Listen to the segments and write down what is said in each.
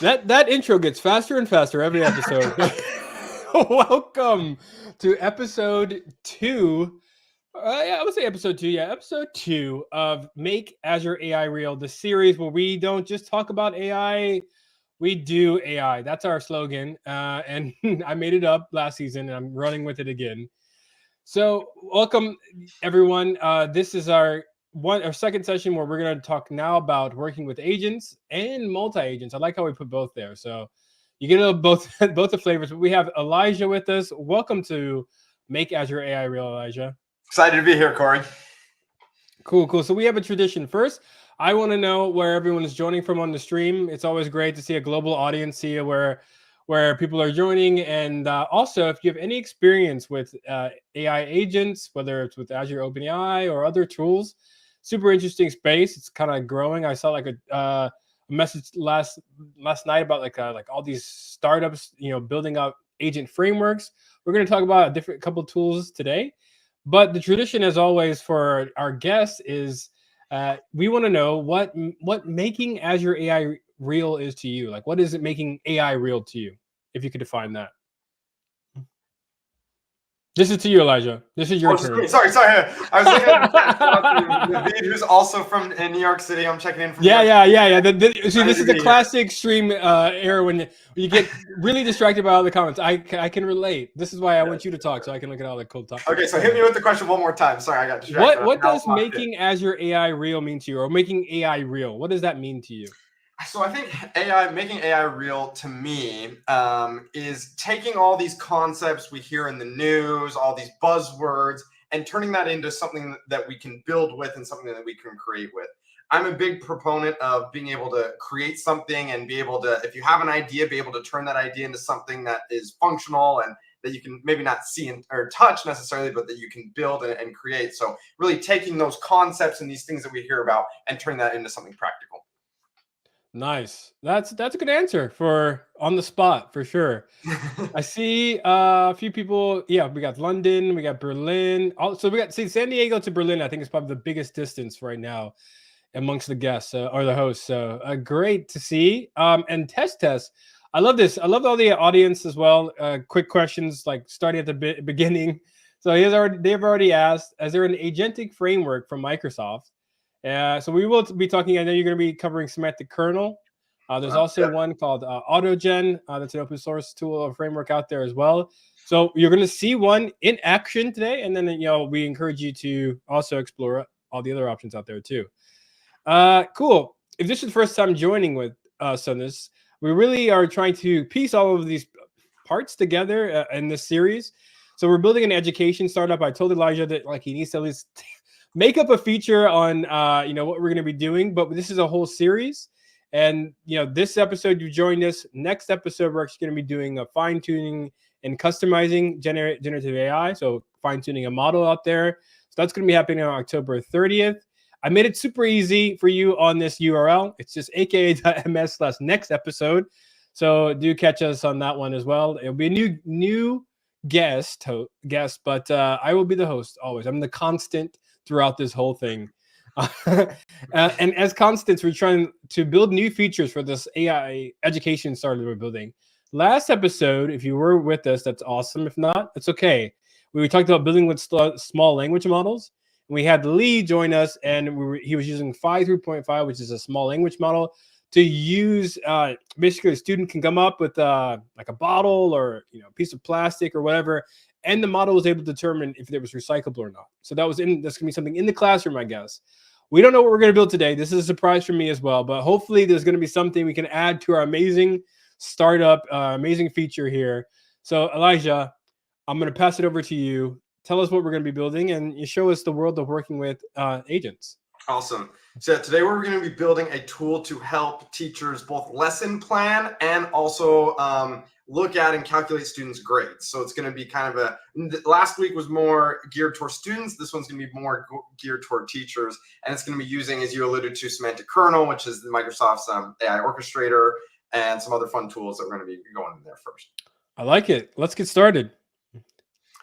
That intro gets faster and faster every episode. Welcome to episode 2. Yeah, I would say episode 2. Yeah, episode 2 of Make Azure AI Real, the series where we don't just talk about AI, we do AI. That's our slogan. And I made it up last season and I'm running with it again. So, welcome everyone. This is our second session where we're going to talk now about working with agents and multi agents. I like how we put both there. So, you get both both the flavors. But we have Elijah with us. Welcome to Make Azure AI Real, Elijah. Excited to be here, Corey. Cool. So we have a tradition. First, I want to know where everyone is joining from on the stream. It's always great to see a global audience, see where people are joining, and also if you have any experience with AI agents, whether it's with Azure OpenAI or other tools, super interesting space. It's kind of growing. I saw like a message last night about like all these startups, building out agent frameworks. We're going to talk about a couple tools today. But the tradition, as always, for our guests is we want to know what making Azure AI real is to you. Like, what is it making AI real to you? If you could define that. This is to you, Elijah. This is your turn. Sorry. I was looking at Naveed, who's also from New York City. I'm checking in from Yeah. See, this is the classic stream era when you get really distracted by all the comments. I can relate. This is why I want you to talk, so I can look at all the cool talk. Okay, so hit me with the question one more time. Sorry, I got distracted. What does making Azure AI real mean to you, or making AI real? What does that mean to you? So I think making AI real to me is taking all these concepts we hear in the news, all these buzzwords, and turning that into something that we can build with and something that we can create with. I'm a big proponent of being able to create something and be able to, if you have an idea, be able to turn that idea into something that is functional and that you can maybe not see or touch necessarily, but that you can build and create. So really taking those concepts and these things that we hear about and turning that into something practical. Nice. That's a good answer for on the spot for sure. I see a few people. Yeah, we got London, we got Berlin. Also, we got San Diego to Berlin. I think is probably the biggest distance right now amongst the guests or the hosts. So great to see. And test. I love this. I love all the audience as well. Quick questions like starting at the beginning. So they've already asked: is there an agentic framework from Microsoft? So we will be talking. I know you're going to be covering semantic kernel. There's also one called AutoGen. That's an open source tool or framework out there as well. So you're going to see one in action today, and then we encourage you to also explore all the other options out there too. Cool. If this is the first time joining with us on this, we really are trying to piece all of these parts together in this series. So we're building an education startup. I told Elijah that he needs to at least make up a feature on what we're going to be doing, but this is a whole series. And this episode you joined us. Next episode we're actually going to be doing a fine-tuning and customizing generative AI, so fine-tuning a model out there. So that's going to be happening on October 30th. I made it super easy for you on this URL. It's just aka.ms/next episode. So do catch us on that one as well. It'll be a new guest, but I will be the host always. I'm the constant throughout this whole thing. And as constants, we're trying to build new features for this AI education startup we're building. Last episode, if you were with us, that's awesome. If not, it's okay. We talked about building with small language models. We had Lee join us, and he was using Phi 3.5, which is a small language model, to use. Basically, a student can come up with like a bottle or a piece of plastic or whatever, and the model was able to determine if it was recyclable or not. So that's going to be something in the classroom, I guess. We don't know what we're going to build today. This is a surprise for me as well, but hopefully there's going to be something we can add to our amazing startup, amazing feature here. So Elijah, I'm going to pass it over to you. Tell us what we're going to be building, and you show us the world of working with agents. Awesome. So today we're going to be building a tool to help teachers both lesson plan and also look at and calculate students' grades. So it's going to be kind of last week was more geared toward students. This one's going to be more geared toward teachers. And it's going to be using, as you alluded to, semantic kernel, which is Microsoft's AI orchestrator, and some other fun tools that we're going to be going in there first. I like it. Let's get started.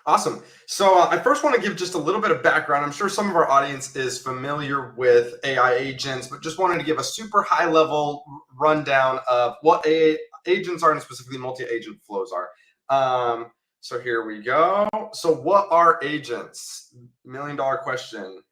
Awesome. So I first want to give just a little bit of background. I'm sure some of our audience is familiar with AI agents, but just wanted to give a super high level rundown of what AI agents are and specifically multi-agent flows are. So here we go. So what are agents? $1 million question.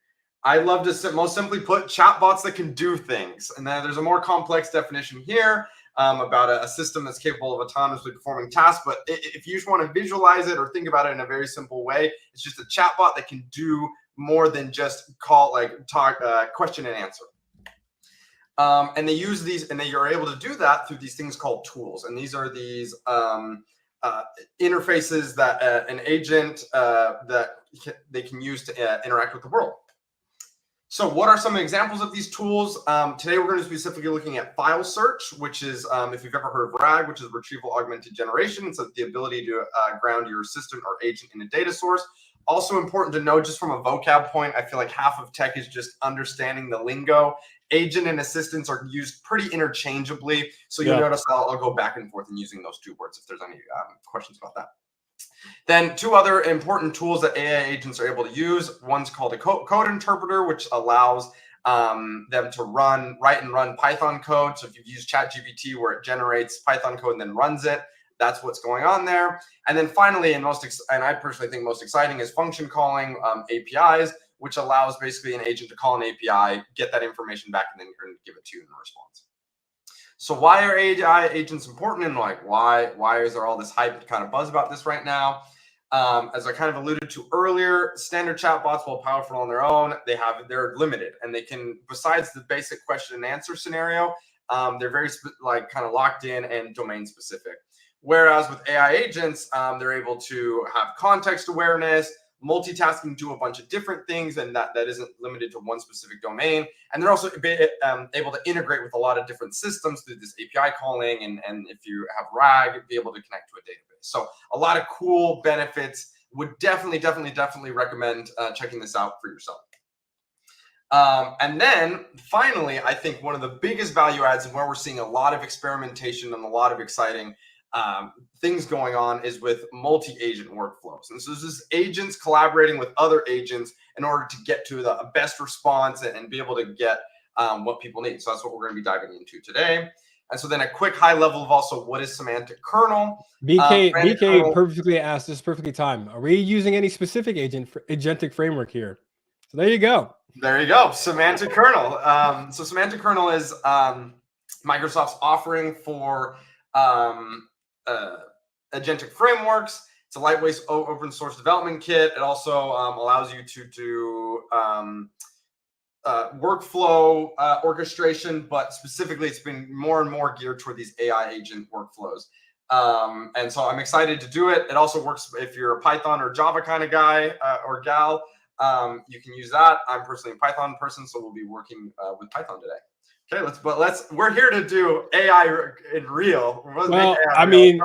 I love to most simply put chatbots that can do things. And then there's a more complex definition here about a system that's capable of autonomously performing tasks. But if you just want to visualize it or think about it in a very simple way, it's just a chatbot that can do more than just question and answer. And they use these, and they are able to do that through these things called tools. And these are these interfaces that an agent that they can use to interact with the world. So what are some examples of these tools? Today, we're going to be specifically looking at file search, which is, if you've ever heard of RAG, which is retrieval augmented generation. It's the ability to ground your assistant or agent in a data source. Also important to know, just from a vocab point, I feel like half of tech is just understanding the lingo. Agent and assistants are used pretty interchangeably. So you'll notice I'll go back and forth in using those two words if there's any questions about that. Then two other important tools that AI agents are able to use. One's called a code interpreter, which allows them to write and run Python code. So if you've used ChatGPT where it generates Python code and then runs it, that's what's going on there. And then finally, and I personally think most exciting, is function calling APIs, which allows basically an agent to call an API, get that information back, and then you're going to give it to you in response. So why are AI agents important, and like why is there all this hype kind of buzz about this right now? As I kind of alluded to earlier, standard chatbots, while powerful on their own, they're limited, and they can, besides the basic question and answer scenario, they're very kind of locked in and domain specific. Whereas with AI agents, they're able to have context awareness, multitasking, do a bunch of different things, and that isn't limited to one specific domain. And they're also able to integrate with a lot of different systems through this API calling, and if you have RAG, be able to connect to a database. So a lot of cool benefits. Would definitely recommend checking this out for yourself. And then finally, I think one of the biggest value adds, and where we're seeing a lot of experimentation and a lot of exciting things going on, is with multi-agent workflows. And so this is agents collaborating with other agents in order to get to the best response and be able to get what people need. So that's what we're going to be diving into today. And so then a quick high level of also what is semantic kernel. BK kernel, perfectly asked. This is perfectly timed. Are we using any specific agentic framework here? So there you go. There you go. Semantic kernel. So semantic kernel is Microsoft's offering for agentic frameworks. It's a lightweight open source development kit. It also allows you to do workflow orchestration, but specifically it's been more and more geared toward these AI agent workflows. And so I'm excited to do it. It also works if you're a Python or Java kind of guy or gal. You can use that. I'm personally a Python person, so we'll be working with Python today. Okay, we're here to do AI in real. Well, I mean,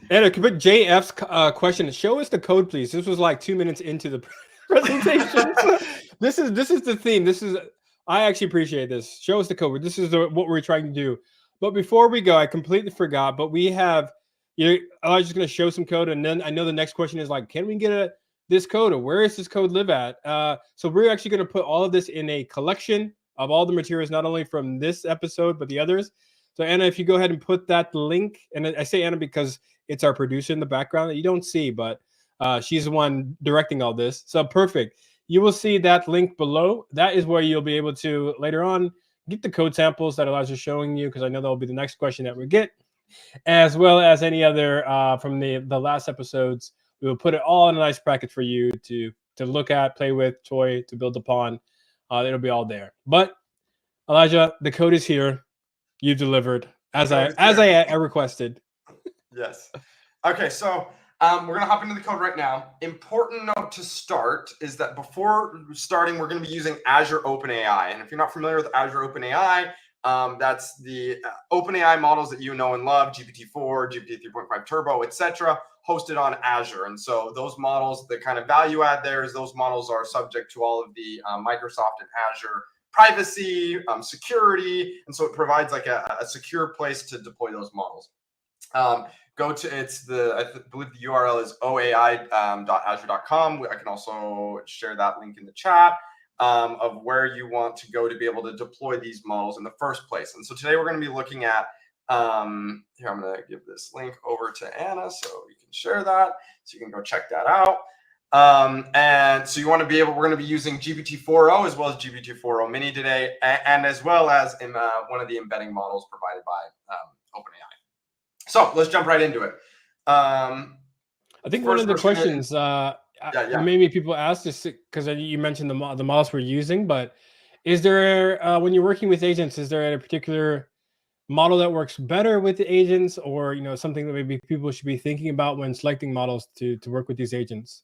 Anna, could put JF's question. Show us the code, please. This was like 2 minutes into the presentation. This is the theme. I actually appreciate this. Show us the code. This is what we're trying to do. But before we go, I completely forgot. But we have, I was just going to show some code, and then I know the next question is like, can we get this code, or where is this code live at? So we're actually going to put all of this in a collection of all the materials, not only from this episode, but the others. So Anna, if you go ahead and put that link, and I say Anna because it's our producer in the background that you don't see, but she's the one directing all this. So perfect. You will see that link below. That is where you'll be able to later on get the code samples that Elijah's showing you, because I know that'll be the next question that we get, as well as any other from the last episodes. We will put it all in a nice bracket for you to look at, play with, toy, to build upon. It'll be all there. But Elijah, the code is here. You delivered as I requested. Yes. Okay, so we're gonna hop into the code right now. Important note to start is that before starting, we're gonna be using Azure OpenAI. And if you're not familiar with Azure OpenAI, that's the OpenAI models that you know and love, GPT-4, GPT 3.5 Turbo, etc., hosted on Azure. And so those models, the kind of value add there is those models are subject to all of the Microsoft and Azure privacy, security, and so it provides like a secure place to deploy those models. go to believe the URL is oai.azure.com. I can also share that link in the chat of where you want to go to be able to deploy these models in the first place. And so today we're going to be looking at here. I'm going to give this link over to Anna so you can share that, so you can go check that out. And so you want to be able, we're going to be using GPT-4o as well as GPT-4o mini today, and as well as in one of the embedding models provided by OpenAI. So let's jump right into it. I think one of the questions maybe people ask this because you mentioned the models we're using, but is there when you're working with agents, is there a particular model that works better with the agents, or something that maybe people should be thinking about when selecting models to work with these agents?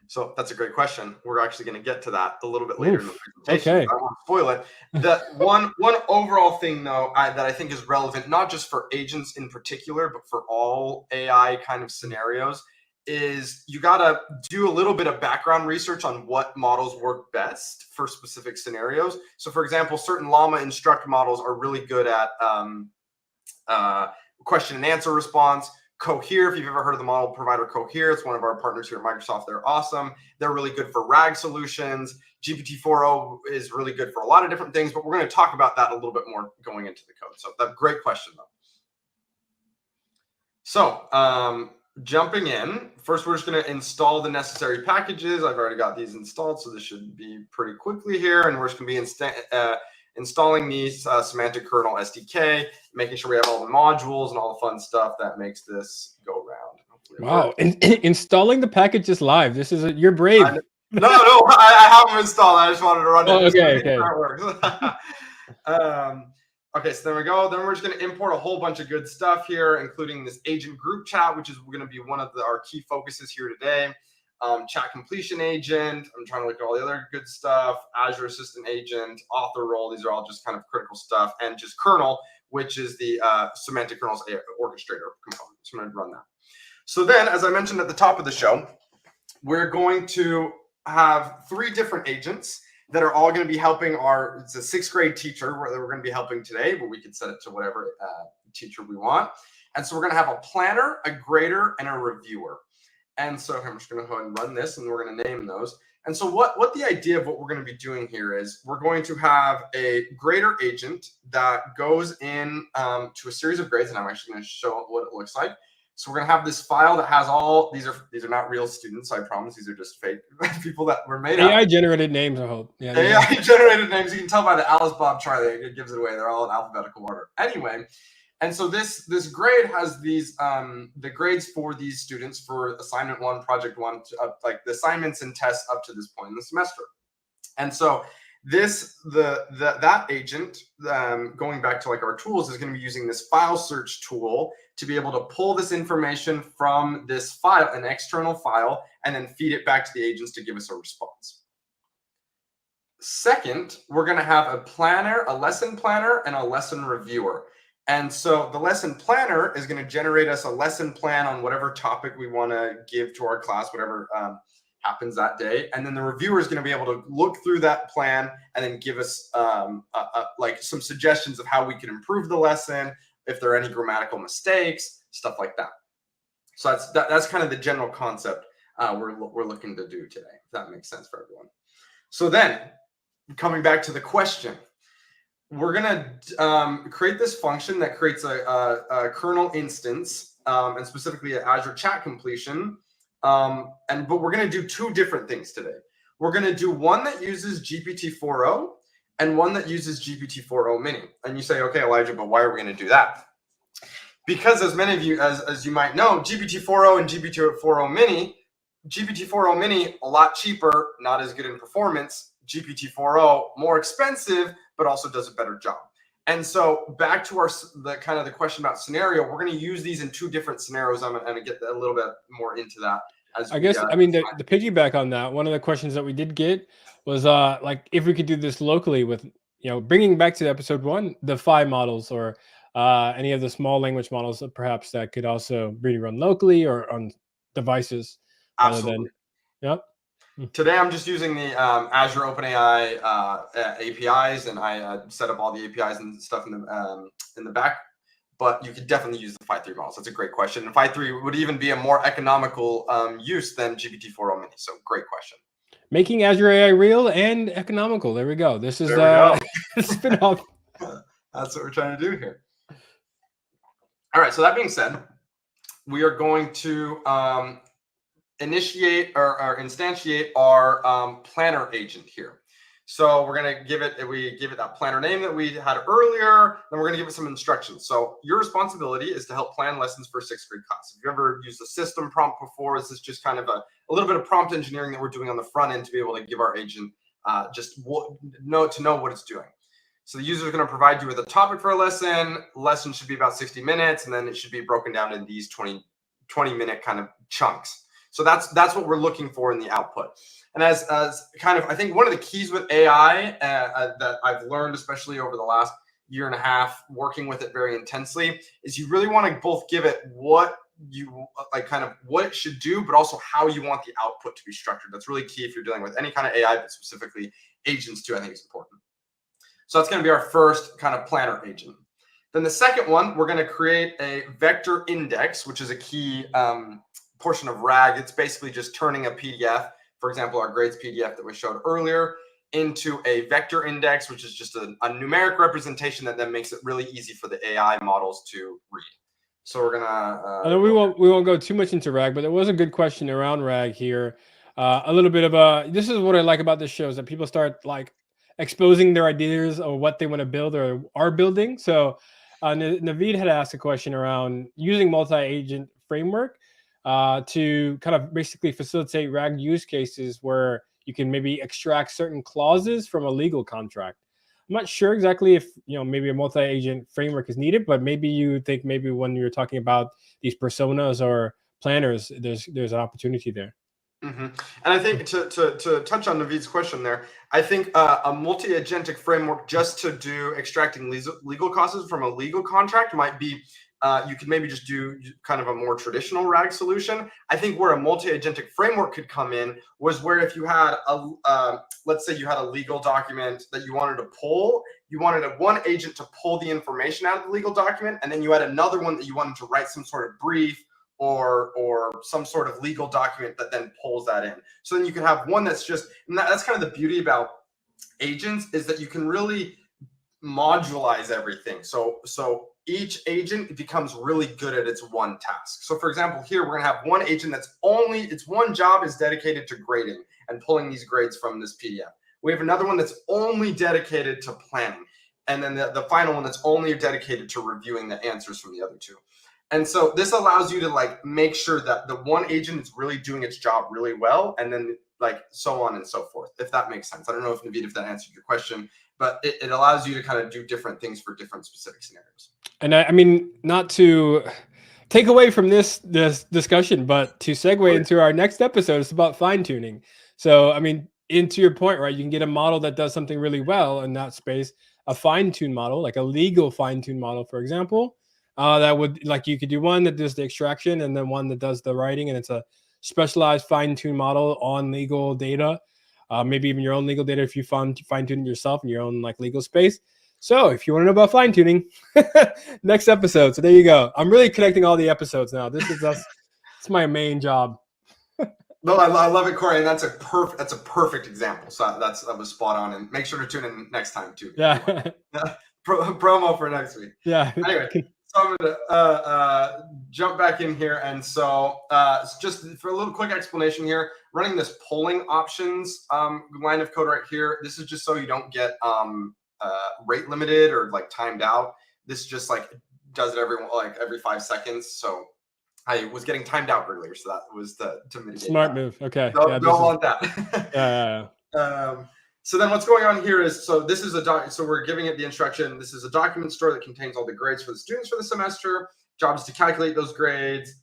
So that's a great question. We're actually going to get to that a little bit later in the presentation. Okay. I won't spoil it. The one overall thing, though, that I think is relevant, not just for agents in particular, but for all AI kind of scenarios, is you got to do a little bit of background research on what models work best for specific scenarios. So, for example, certain Llama instruct models are really good at question and answer response. Cohere, if you've ever heard of the model provider Cohere, it's one of our partners here at Microsoft. They're awesome. They're really good for RAG solutions. GPT-4o is really good for a lot of different things, but we're going to talk about that a little bit more going into the code. So that's a great question, though. So jumping in, first we're just going to install the necessary packages. I've already got these installed, so this should be pretty quickly here. And we're just going to be installing the semantic kernel SDK, making sure we have all the modules and all the fun stuff that makes this go around. Wow, installing the packages live. This is you're brave. No, I have them installed. I just wanted to run it. Okay. Okay, so there we go. Then we're just going to import a whole bunch of good stuff here, including this agent group chat, which is going to be one of our key focuses here today. Chat completion agent. I'm trying to look at all the other good stuff. Azure assistant agent, author role. These are all just kind of critical stuff. And just kernel, which is the semantic kernel's orchestrator component. So I'm going to run that. So then, as I mentioned at the top of the show, we're going to have 3 different agents that are all going to be helping it's a 6th grade teacher that we're going to be helping today, but we can set it to whatever teacher we want. And so we're going to have a planner, a grader, and a reviewer. And so I'm just going to go ahead and run this, and we're going to name those. And so what the idea of what we're going to be doing here is we're going to have a grader agent that goes in to a series of grades, and I'm actually going to show what it looks like. So we're going to have this file that has all these are not real students, I promise. These are just fake people that were made up. AI generated names, I hope. Yeah, AI generated names. You can tell by the Alice, Bob, Charlie. It gives it away. They're all in alphabetical order. Anyway, and so this grade has these the grades for these students for assignment 1, project 1, like the assignments and tests up to this point in the semester. And so that agent, going back to like our tools, is going to be using this file search tool to be able to pull this information from this file, an external file, and then feed it back to the agents to give us a response. Second, we're going to have a planner, a lesson planner, and a lesson reviewer. And so the lesson planner is going to generate us a lesson plan on whatever topic we want to give to our class, whatever happens that day. And then the reviewer is going to be able to look through that plan and then give us like some suggestions of how we can improve the lesson, if there are any grammatical mistakes, stuff like that. So that's kind of the general concept we're looking to do today, if that makes sense for everyone. So then, coming back to the question, we're going to create this function that creates a kernel instance, and specifically an Azure chat completion. But we're going to do 2 different things today. We're going to do one that uses GPT-4o and one that uses GPT-4o mini. And you say, okay, Elijah, but why are we going to do that? Because as many of you, as you might know, GPT-4o and GPT-4o mini, a lot cheaper, not as good in performance. GPT-4o, more expensive, but also does a better job. And so back to the question about scenario, we're going to use these in 2 different scenarios. I'm going to get a little bit more into that. The piggyback on that, one of the questions that we did get was like if we could do this locally with, bringing back to episode 1, the 5 models or any of the small language models perhaps that could also be run locally or on devices. Absolutely. Yep. Today, I'm just using the Azure OpenAI APIs, and I set up all the APIs and stuff in the back. but you could definitely use the Phi-3 models. That's a great question. And Phi-3 would even be a more economical use than GPT-4o mini. So great question. Making Azure AI real and economical. There we go. This is There we go. spin-off. That's what we're trying to do here. All right. So that being said, we are going to initiate or instantiate our planner agent here. So we're going to give it that planner name that we had earlier. Then we're going to give it some instructions. So your responsibility is to help plan lessons for 6th grade class. If you've ever used a system prompt before, this is just kind of a little bit of prompt engineering that we're doing on the front end to be able to give our agent just know what it's doing. So the user is going to provide you with a topic for a lesson. Lesson should be about 60 minutes, and then it should be broken down in these 20-minute kind of chunks. So that's what we're looking for in the output. And as kind of, I think one of the keys with AI that I've learned, especially over the last year and a half, working with it very intensely, is you really want to both give it what you like, kind of what it should do, but also how you want the output to be structured. That's really key if you're dealing with any kind of AI, but specifically agents too, I think is important. So that's going to be our first kind of planner agent. Then the second one, we're going to create a vector index, which is a key portion of RAG. It's basically just turning a PDF, for example, our grades PDF that we showed earlier, into a vector index, which is just a numeric representation that then makes it really easy for the AI models to read. So we're gonna. I know we won't go too much into RAG, but there was a good question around RAG here. A little bit of this is what I like about this show, is that people start like exposing their ideas or what they want to build or are building. So Naveed had asked a question around using multi-agent framework to kind of basically facilitate RAG use cases where you can maybe extract certain clauses from a legal contract. I'm not sure exactly if maybe a multi-agent framework is needed, but maybe you think maybe when you're talking about these personas or planners, there's an opportunity there. Mm-hmm. And I think to touch on Naveed's question there, I think a multi-agentic framework just to do extracting legal clauses from a legal contract might be, you could maybe just do kind of a more traditional RAG solution. I think where a multi-agentic framework could come in was where if you had let's say you had a legal document that you wanted to pull, you wanted one agent to pull the information out of the legal document, and then you had another one that you wanted to write some sort of brief or some sort of legal document that then pulls that in. So then you can have one that's just, and that's kind of the beauty about agents, is that you can really modulize everything. So each agent becomes really good at its one task. So for example, here we're gonna have one agent that's its one job is dedicated to grading and pulling these grades from this PDF. We have another one that's only dedicated to planning. And then the final one that's only dedicated to reviewing the answers from the other two. And so this allows you to like make sure that the one agent is really doing its job really well, and then like so on and so forth, if that makes sense. I don't know if Naveed, if that answered your question, but it allows you to kind of do different things for different specific scenarios. And I mean, not to take away from this discussion, but to segue into our next episode, it's about fine tuning. So, I mean, into your point, right? You can get a model that does something really well in that space, a fine tune model, like a legal fine tune model, for example. That would, like, you could do one that does the extraction and then one that does the writing, and it's a specialized fine-tune model on legal data, maybe even your own legal data if you fine-tune it yourself in your own like legal space. So if you want to know about fine-tuning, next episode. So there you go. I'm really connecting all the episodes now. This is us. It's my main job. No, I love it, Corey, and that's a perfect example. So that was spot on. And make sure to tune in next time too. Yeah. Promo for next week. Yeah. Anyway. So I'm going to jump back in here. And so just for a little quick explanation here, running this polling options line of code right here, this is just so you don't get rate limited or like timed out. This just like does it every 5 seconds. So I was getting timed out earlier. So that was to mitigate Smart that. move. Okay. Don't want that. Yeah. So then what's going on here is, so this is so we're giving it the instruction. This is a document store that contains all the grades for the students for the semester. Job is to calculate those grades,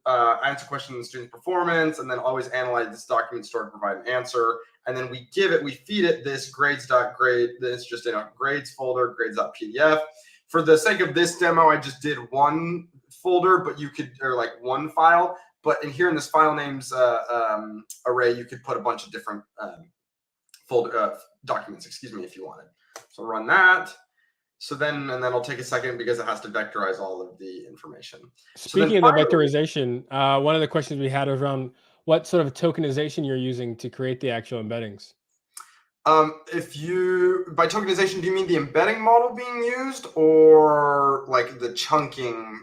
answer questions on the student's performance, and then always analyze this document store to provide an answer. And then we feed it this grades.grade. This just in a grades folder, grades.pdf. For the sake of this demo, I just did one folder, but you could, or like one file. But in here in this file names array, you could put a bunch of different folder documents, if you wanted. So run that. So then, and then it'll take a second because it has to vectorize all of the information. So then Speaking of the finally, vectorization, one of the questions we had was around what sort of tokenization you're using to create the actual embeddings. if you, by tokenization, do you mean the embedding model being used or like the chunking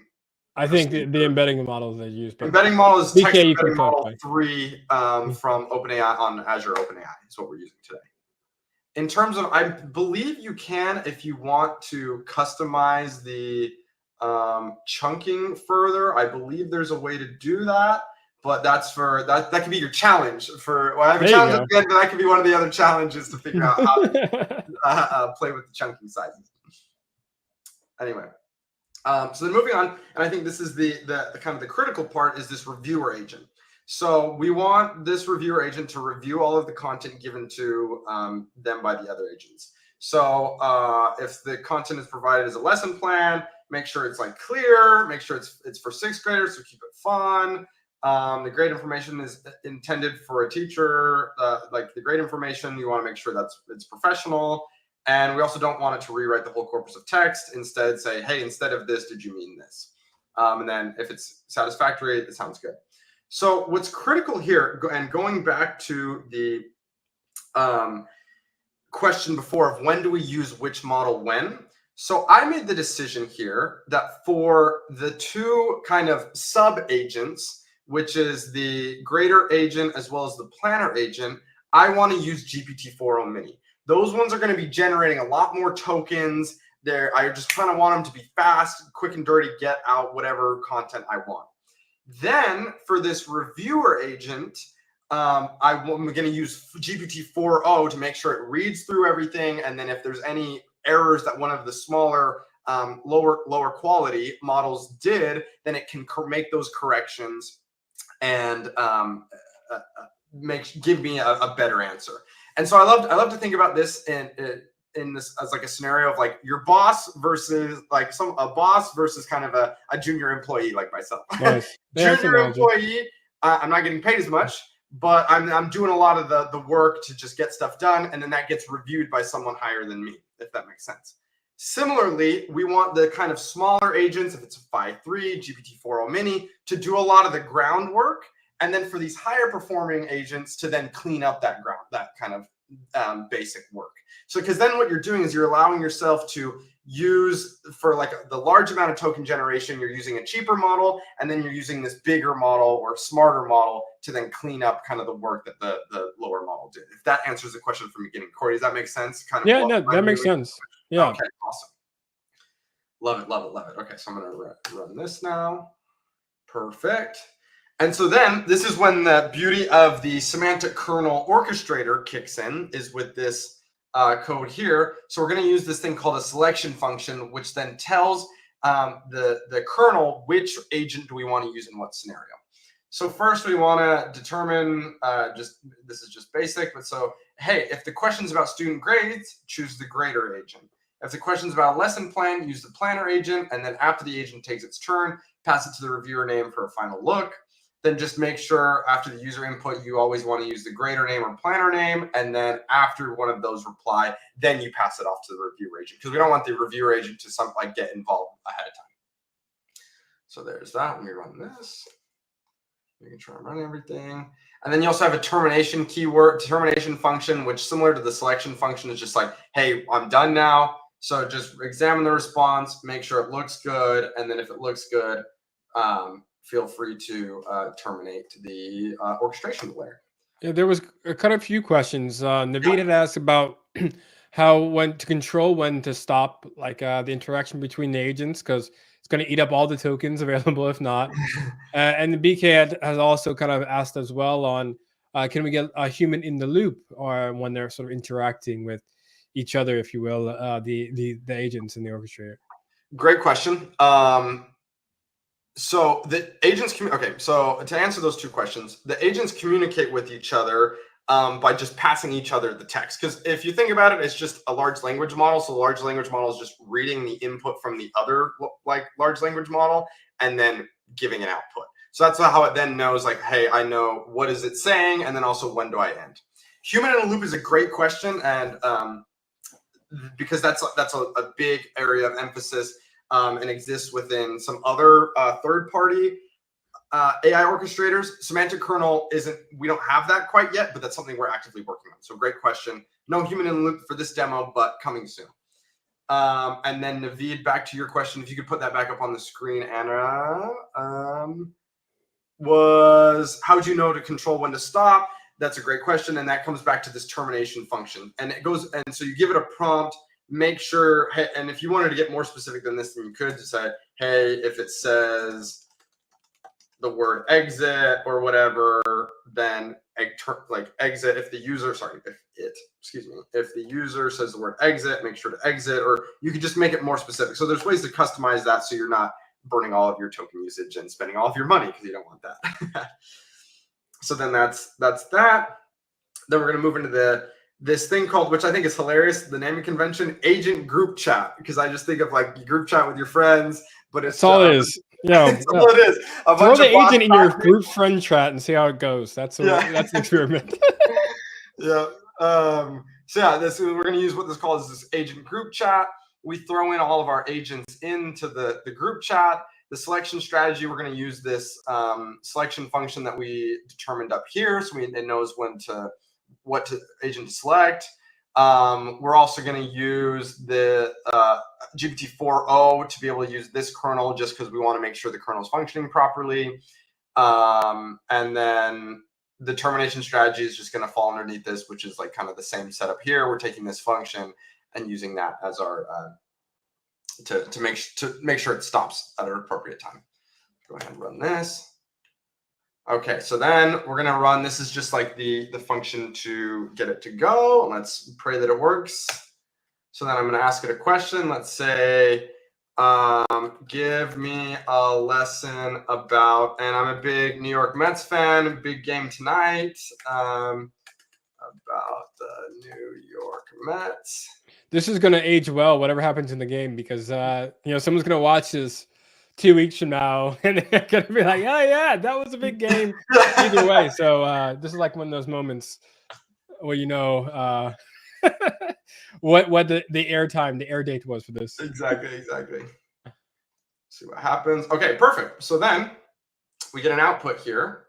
I think procedure? the embedding models they use, but Embedding model is text BK, you can embedding model clarify. 3 Mm. from OpenAI on Azure OpenAI is what we're using today. In terms of, I believe you can, if you want to customize the chunking further, I believe there's a way to do that. But that's for that. That could be your challenge for. Well, I have a There you challenge at go. the end, but that could be one of the other challenges to figure out how to play with the chunking sizes. Anyway, so then moving on, and I think this is the kind of the critical part is this reviewer agent. So we want this reviewer agent to review all of the content given to them by the other agents. So if the content is provided as a lesson plan, make sure it's like clear, make sure it's for sixth graders, so keep it fun. The grade information is intended for a teacher. Like the grade information, you want to make sure it's professional. And we also don't want it to rewrite the whole corpus of text. Instead, say, hey, instead of this, did you mean this? And then if it's satisfactory, it sounds good. So what's critical here, and going back to the question before of when do we use which model when? So I made the decision here that for the two kind of sub agents, which is the grader agent as well as the planner agent, I want to use GPT-4o Mini. Those ones are going to be generating a lot more tokens. I just kind of want them to be fast, quick and dirty, get out whatever content I want. Then for this reviewer agent, I'm going to use GPT-4o to make sure it reads through everything. And then if there's any errors that one of the smaller, lower quality models did, then it can make those corrections and give me a better answer. And so I love to think about this in this as like a scenario of like your boss versus like a boss versus kind of a junior employee like myself. Nice. Yeah, that's an Junior analogy. employee, I'm not getting paid as much, but I'm doing a lot of the work to just get stuff done, and then that gets reviewed by someone higher than me, if that makes sense. Similarly, we want the kind of smaller agents, if it's a 5.3, GPT-4o Mini, to do a lot of the groundwork, and then for these higher performing agents to then clean up that kind of basic work. So because then what you're doing is you're allowing yourself to use for like the large amount of token generation, you're using a cheaper model, and then you're using this bigger model or smarter model to then clean up kind of the work that the lower model did. If that answers the question from the beginning. Corey, does that make sense? Kind of Yeah, no, that makes sense. Yeah. Okay, awesome. Love it, love it, love it. Okay, so I'm going to run this now. Perfect. And so then this is when the beauty of the semantic kernel orchestrator kicks in, is with this code here. So we're going to use this thing called a selection function, which then tells the kernel which agent do we want to use in what scenario. So first we want to determine, this is just basic, but so, hey, if the question's about student grades, choose the grader agent. If the question's about a lesson plan, use the planner agent, and then after the agent takes its turn, pass it to the reviewer name for a final look. Then just make sure after the user input, you always want to use the grader name or planner name. And then after one of those reply, then you pass it off to the reviewer agent, because we don't want the reviewer agent to get involved ahead of time. So there's that. Let me run this. You can try and run everything. And then you also have a termination function, which similar to the selection function is just like, hey, I'm done now. So just examine the response, make sure it looks good. And then if it looks good, feel free to terminate the orchestration layer. Yeah, there was kind of a few questions. Naveed had asked about when to control when to stop, like the interaction between the agents, because it's going to eat up all the tokens available if not. And the BK has also kind of asked as well on can we get a human in the loop, or when they're sort of interacting with each other, if you will, the agents in the orchestrator. Great question. So the agents okay, so to answer those two questions, the agents communicate with each other by just passing each other the text. Because if you think about it, it's just a large language model. So the large language model is just reading the input from the other like large language model and then giving an output. So that's how it then knows, like, hey, I know what is it saying, and then also when do I end. Human in a loop is a great question, and because that's a big area of emphasis and exists within some other third-party AI orchestrators. Semantic kernel isn't, we don't have that quite yet, but that's something we're actively working on. So great question. No human in the loop for this demo, but coming soon. And then Naveed, back to your question, if you could put that back up on the screen, Anna, was how would you know to control when to stop? That's a great question. And that comes back to this termination function. And it goes, and so you give it a prompt, make sure, hey, and if you wanted to get more specific than this, then you could decide, hey, if it says the word exit or whatever, then like exit, if the user, sorry, if the user says the word exit, make sure to exit, or you could just make it more specific. So there's ways to customize that so you're not burning all of your token usage and spending all of your money, because you don't want that. So then that's that. Then we're going to move into this thing called, which I think is hilarious, the naming convention, agent group chat, because I just think of like group chat with your friends, but it's that's all it is. Yeah, that's all it is. Throw the agent in your group friend chat and see how it goes. That's that's the experiment. Yeah. So yeah, we're going to use what this calls this agent group chat. We throw in all of our agents into the group chat. The selection strategy, we're going to use this selection function that we determined up here, so it knows what agent to select. We're also going to use the GPT-4o to be able to use this kernel, just because we want to make sure the kernel is functioning properly. And then the termination strategy is just going to fall underneath this, which is like kind of the same setup here. We're taking this function and using that as our to make sure it stops at an appropriate time. Go ahead and run this. Okay, so then we're going to run, this is just like the function to get it to go. Let's pray that it works. So then I'm going to ask it a question. Let's say, give me a lesson about, and I'm a big New York Mets fan, big game tonight, about the New York Mets. This is going to age well, whatever happens in the game, because someone's going to watch this 2 weeks from now and they're going to be like, oh yeah, that was a big game either way. So this is like one of those moments where what the air time, the air date was for this. Exactly. See what happens. Okay, perfect. So then we get an output here.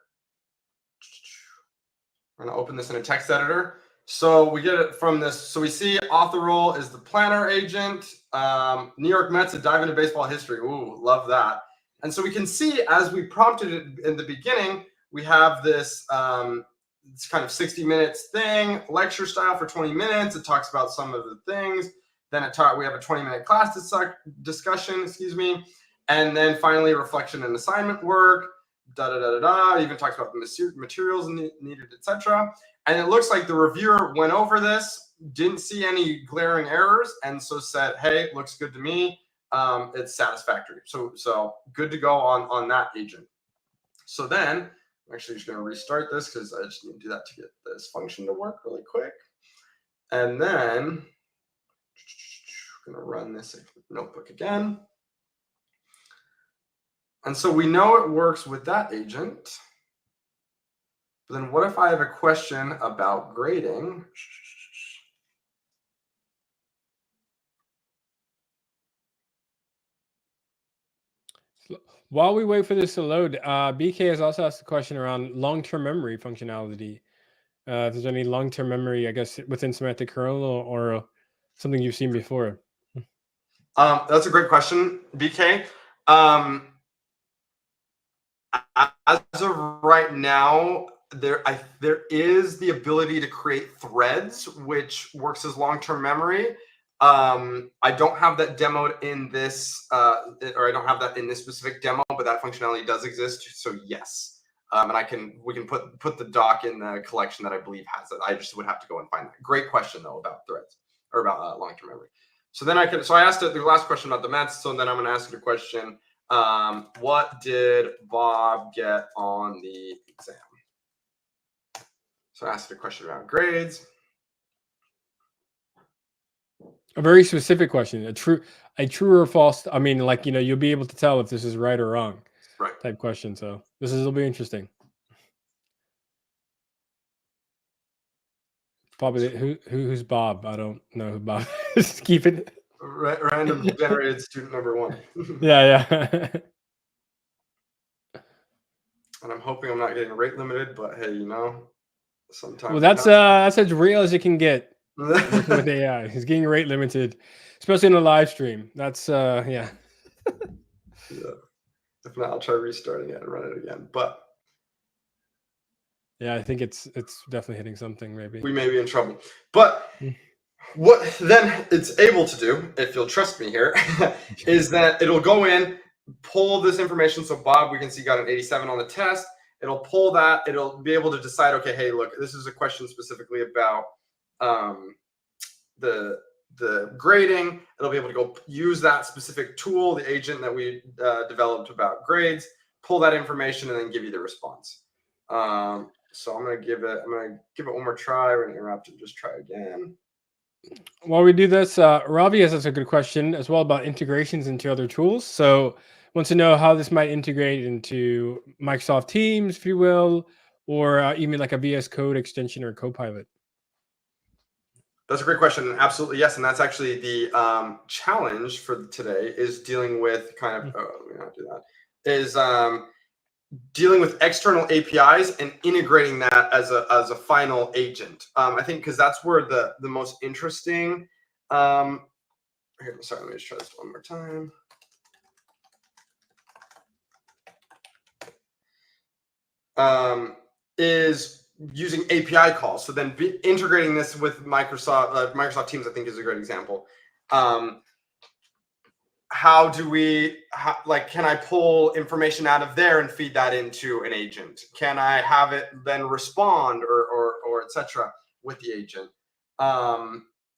We're going to open this in a text editor. So we get it from this. So we see author role is the planner agent. New York Mets, a dive into baseball history. Ooh, love that. And so we can see, as we prompted it in the beginning, we have this it's kind of 60 minutes thing, lecture style for 20 minutes. It talks about some of the things. Then we have a 20-minute class discussion, and then finally reflection and assignment work. It even talks about the materials needed, etc. And it looks like the reviewer went over this, didn't see any glaring errors, and so said, hey, looks good to me. It's satisfactory. So good to go on that agent. So then I'm actually just going to restart this, because I just need to do that to get this function to work really quick. And then I'm going to run this notebook again. And so we know it works with that agent. But then what if I have a question about grading? While we wait for this to load, BK has also asked a question around long-term memory functionality. If there's any long-term memory, I guess, within semantic kernel or something you've seen before. That's a great question, BK. As of right now, there is the ability to create threads, which works as long-term memory. I don't have that demoed in this, or I don't have that in this specific demo, but that functionality does exist. So yes, and we can put the doc in the collection that I believe has it. I just would have to go and find that. Great question though about threads, or about long-term memory. So then so I asked it the last question about the Mets. So then I'm going to ask it a question. What did Bob get on the exam? So I asked it a question about grades. A very specific question, a true or false. I mean, like, you'll be able to tell if this is right or wrong, right? Type question. So will be interesting. Probably who's Bob? I don't know who Bob is. Keep it. Random generated student number 1. Yeah, yeah. And I'm hoping I'm not getting rate limited, but hey, Well, sometimes that's as real as it can get working with it AI. He's getting rate limited, especially in a live stream. That's yeah. yeah. If not, I'll try restarting it and run it again. But Yeah, I think it's definitely hitting something maybe. we may be in trouble. But Mm. what then it's able to do, if you'll trust me here, is that it'll go in, pull this information. So Bob, we can see, got an 87 on the test. It'll pull that. It'll be able to decide, okay, hey, look, this is a question specifically about the grading. It'll be able to go use that specific tool, the agent that we developed about grades, pull that information, and then give you the response. So I'm gonna give it one more try. We're gonna interrupt and just try again. While we do this, Ravi has a good question as well about integrations into other tools. So wants to know how this might integrate into Microsoft Teams, if you will, or even like a VS Code extension or Copilot. That's a great question. Absolutely, yes. And that's actually the challenge for today, is dealing with kind of, let me not do that, is dealing with external APIs and integrating that as a final agent. I think because that's where the most interesting, here, sorry, let me just try this one more time. Is using API calls. So then integrating this with Microsoft Teams, I think, is a great example. How do we, can I pull information out of there and feed that into an agent? Can I have it then respond or etc. with the agent?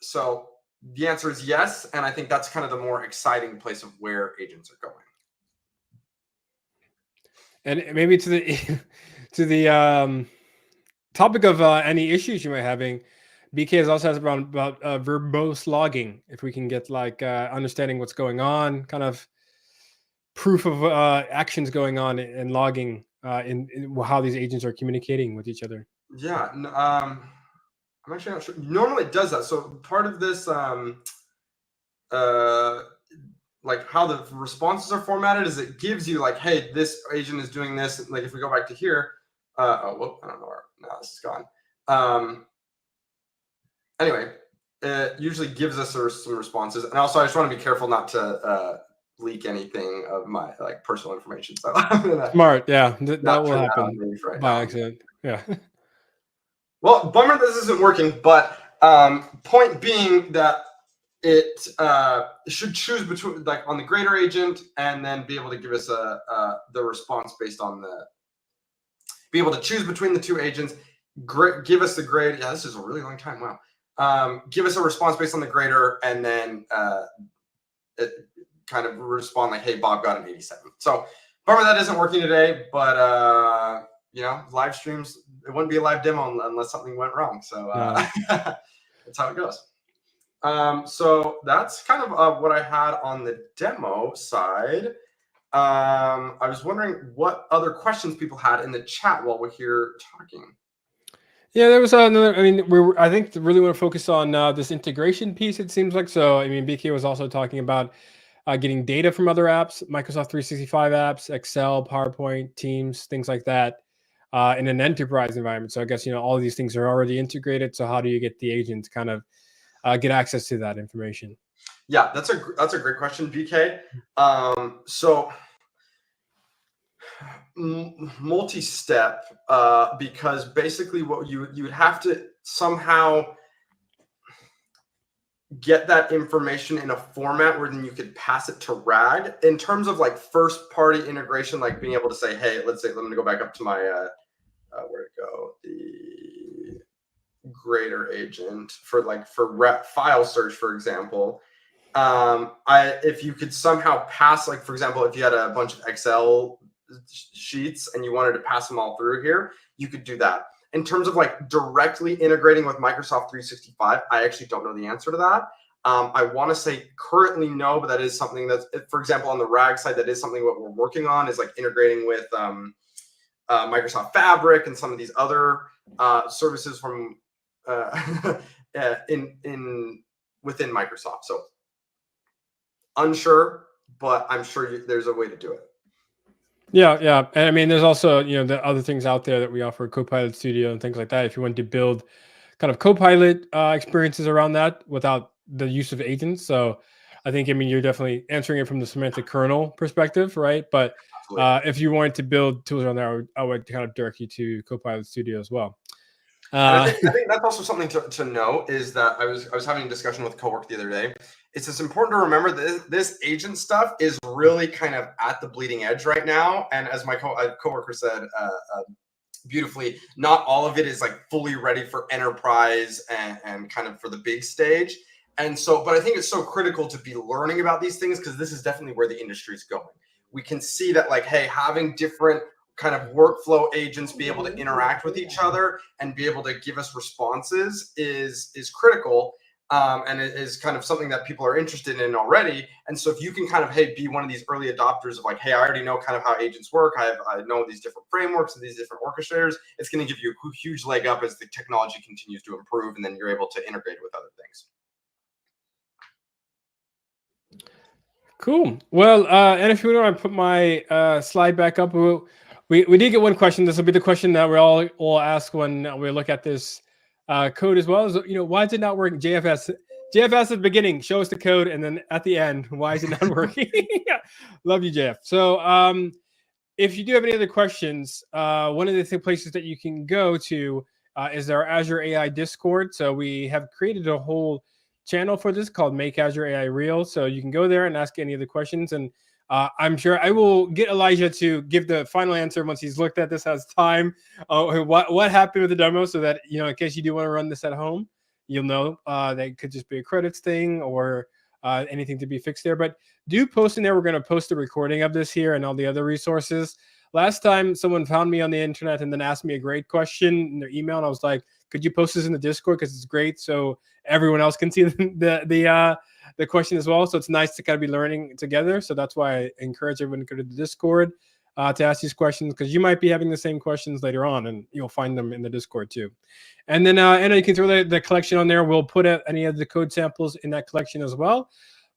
So the answer is yes, and I think that's kind of the more exciting place of where agents are going. And maybe to the to the topic of any issues you might having, BK has also has about verbose logging. If we can get like understanding what's going on, kind of proof of actions going on and logging in how these agents are communicating with each other. Yeah, I'm actually not sure. Normally it does that. So part of this, like how the responses are formatted, is it gives you like, hey, this agent is doing this. Like if we go back to here, I don't know where now this is gone. Anyway, it usually gives us some responses, and also I just want to be careful not to leak anything of my like personal information. So I'm gonna Smart, yeah, that will turn that on happen right by now. accident. Yeah. Well, bummer this isn't working, but point being that it should choose between, like, on the grader agent, and then be able to give us the response based on be able to choose between the two agents, give us the grade. Yeah, this is a really long time. Wow. Give us a response based on the grader, and then it kind of respond like, hey, Bob got an 87. So bummer that isn't working today, but live streams, it wouldn't be a live demo unless something went wrong. So that's how it goes. So that's kind of what I had on the demo side. I was wondering what other questions people had in the chat while we're here talking. Yeah, there was another. I mean, I think really want to focus on this integration piece. It seems like so. I mean, BK was also talking about getting data from other apps, Microsoft 365 apps, Excel, PowerPoint, Teams, things like that, in an enterprise environment. So I guess all of these things are already integrated. So how do you get the agent kind of get access to that information? Yeah, that's a great question, BK. So multi-step, because basically what you would have to somehow get that information in a format where then you could pass it to RAG. In terms of like first party integration, like being able to say, hey, let me go back up to my where'd it go, the grader agent for file search, for example. If you could somehow pass, like, for example, if you had a bunch of Excel sheets and you wanted to pass them all through here, you could do that. In terms of like directly integrating with Microsoft 365, I actually don't know the answer to that. I want to say currently no, but that is something that's, for example, on the RAG side, that is something what we're working on, is like integrating with Microsoft Fabric and some of these other services from in within Microsoft. So unsure, but I'm sure there's a way to do it. Yeah, yeah. And I mean, there's also, the other things out there that we offer, Copilot Studio and things like that. If you want to build kind of Copilot experiences around that without the use of agents. So I think, I mean, you're definitely answering it from the semantic kernel perspective, right? But Absolutely. if you wanted to build tools around that, I would kind of direct you to Copilot Studio as well. And I think that's also something to know is that I was having a discussion with a coworker the other day. It's just important to remember that this agent stuff is really kind of at the bleeding edge right now. And as my coworker said beautifully, not all of it is like fully ready for enterprise and kind of for the big stage. And so, but I think it's so critical to be learning about these things because this is definitely where the industry is going. We can see that, like, hey, having different kind of workflow agents be able to interact with each other and be able to give us responses is critical. And it is kind of something that people are interested in already. And so if you can kind of, hey, be one of these early adopters of like, hey, I already know kind of how agents work. I know these different frameworks and these different orchestrators. It's going to give you a huge leg up as the technology continues to improve, and then you're able to integrate with other things. Cool. Well, and if you want to put my slide back up, we did get one question. This will be the question that we'll ask when we look at this code as well. Is, why is it not working? JFS at the beginning, show us the code, and then at the end, why is it not working? Love you, JF. So if you do have any other questions, one of the places that you can go to is our Azure AI Discord. So we have created a whole channel for this called Make Azure AI Real. So you can go there and ask any of the questions. And I'm sure I will get Elijah to give the final answer once he's looked at this, has time. What happened with the demo, so that, in case you do want to run this at home, you'll know that it could just be a credits thing or anything to be fixed there. But do post in there. We're going to post a recording of this here and all the other resources. Last time someone found me on the internet and then asked me a great question in their email, and I was like, could you post this in the Discord because it's great, so everyone else can see the question as well. So it's nice to kind of be learning together. So that's why I encourage everyone to go to the Discord to ask these questions, because you might be having the same questions later on, and you'll find them in the Discord too. And then Anna, you can throw the collection on there. We'll put any of the code samples in that collection as well.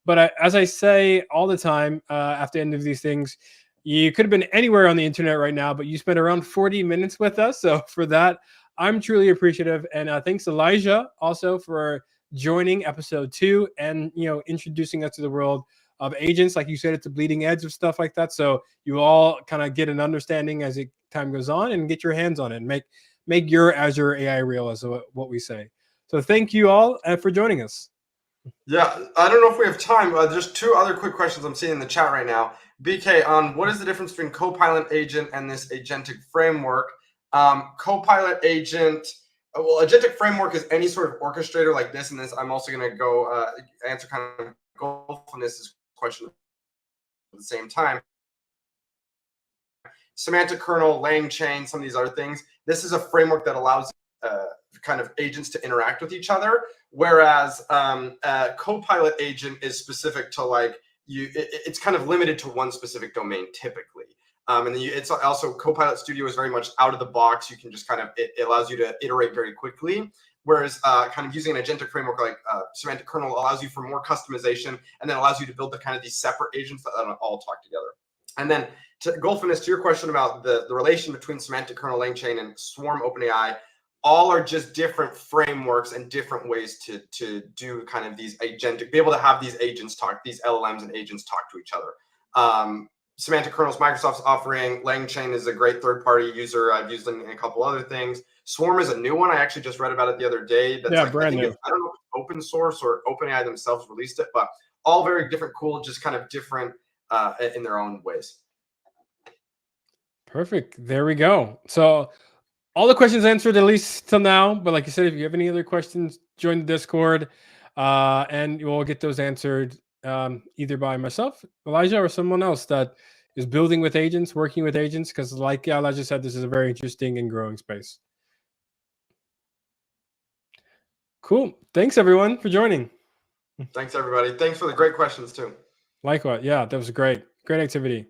But as I say all the time after the end of these things, you could have been anywhere on the internet right now, but you spent around 40 minutes with us. So for that, I'm truly appreciative. And thanks, Elijah, also for joining episode 2 and, introducing us to the world of agents. Like you said, it's the bleeding edge of stuff like that. So you all kind of get an understanding as time goes on and get your hands on it and make your Azure AI real, as what we say. So thank you all for joining us. Yeah, I don't know if we have time. Just 2 other quick questions I'm seeing in the chat right now. BK, on what is the difference between Copilot agent and this agentic framework? Copilot agent, well, agentic framework is any sort of orchestrator like this. And this, I'm also going to go answer kind of Golfiness's question at the same time. Semantic kernel, LangChain, some of these other things. This is a framework that allows kind of agents to interact with each other, whereas a Copilot agent is specific to like it's kind of limited to one specific domain typically. And then it's also Copilot Studio is very much out of the box. You can just kind of it allows you to iterate very quickly. Whereas kind of using an agentic framework like semantic kernel allows you for more customization, and then allows you to build the kind of these separate agents that all talk together. And then Golfiness, to your question about the relation between semantic kernel, LangChain, and Swarm OpenAI, all are just different frameworks and different ways to do kind of these agentic, be able to have these agents talk, these LLMs and agents talk to each other. Semantic kernel is Microsoft's offering. LangChain is a great third-party user. I've used them in a couple other things. Swarm is a new one. I actually just read about it the other day. That's like, brand new. I don't know if it's open source or OpenAI themselves released it, but all very different, cool, just kind of different in their own ways. Perfect. There we go. So all the questions answered, at least till now. But like you said, if you have any other questions, join the Discord, and we'll get those answered either by myself, Elijah, or someone else that is building with agents, working with agents. Because like Elijah said, this is a very interesting and growing space. Cool. Thanks, everyone, for joining. Thanks, everybody. Thanks for the great questions, too. Likewise. Yeah, that was great. Great activity.